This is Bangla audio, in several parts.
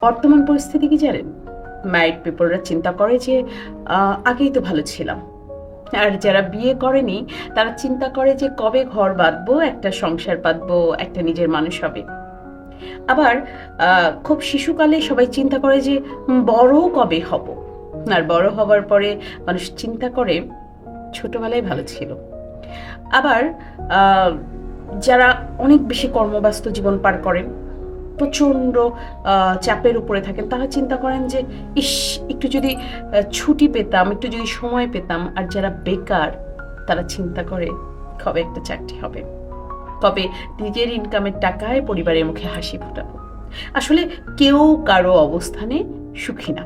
বর্তমান পরিস্থিতি কি জানেন? ম্যারিড পিপলরা চিন্তা করে যে আগেই তো ভালো ছিলাম। আর যারা বিয়ে করেনি তারা চিন্তা করে যে কবে ঘর বাঁধবো, একটা সংসার বাঁধবো, একটা নিজের মানুষ হবে। আবার খুব শিশুকালে সবাই চিন্তা করে যে বড় কবে হব। আর বড় হবার পরে মানুষ চিন্তা করে ছোটবেলায় ভালো ছিল। আবার আহ, যারা অনেক বেশি কর্মব্যস্ত জীবন পার করেন, প্রচণ্ড চাপের উপরে থাকেন, তারা চিন্তা করেন যে ইস, একটু যদি ছুটি পেতাম, একটু যদি সময় পেতাম। আর যারা বেকার তারা চিন্তা করে কবে একটা চাকরি হবে, কবে নিজের ইনকামের টাকায় পরিবারের মুখে হাসি ফোটাবো। আসলে কেউ কারো অবস্থানে সুখী না,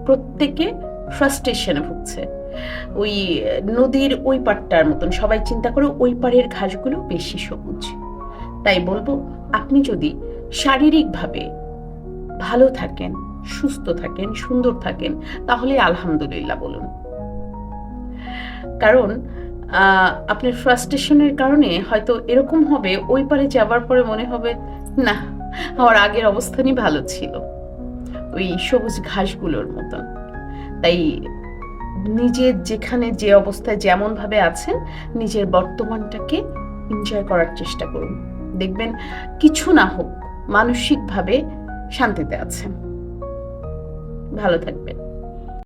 প্রত্যেকে ফ্রাস্ট্রেশনে ভুগছে। ওই নদীর ওই পাড়টার মতন সবাই চিন্তা করে ওই পাড়ের ঘাসগুলো বেশি সবুজ। তাই বলবো, আপনি যদি শারীরিকভাবে ভালো থাকেন, সুস্থ থাকেন, সুন্দর থাকেন, তাহলে আলহামদুলিল্লাহ বলুন। কারণ আপনার ফ্রাস্ট্রেশনের কারণে হয়তো এরকম হবে, ওই পারে যাবার পরে মনে হবে না, আমার আগের অবস্থানই ভালো ছিল, ওই সবুজ ঘাসগুলোর মতন। তাই নিজের যেখানে যে অবস্থায় যেমন ভাবে আছেন, নিজের বর্তমানটাকে এনজয় করার চেষ্টা করুন। দেখবেন কিছু না হোক মানসিকভাবে শান্তিতে আছেন। ভালো থাকবেন।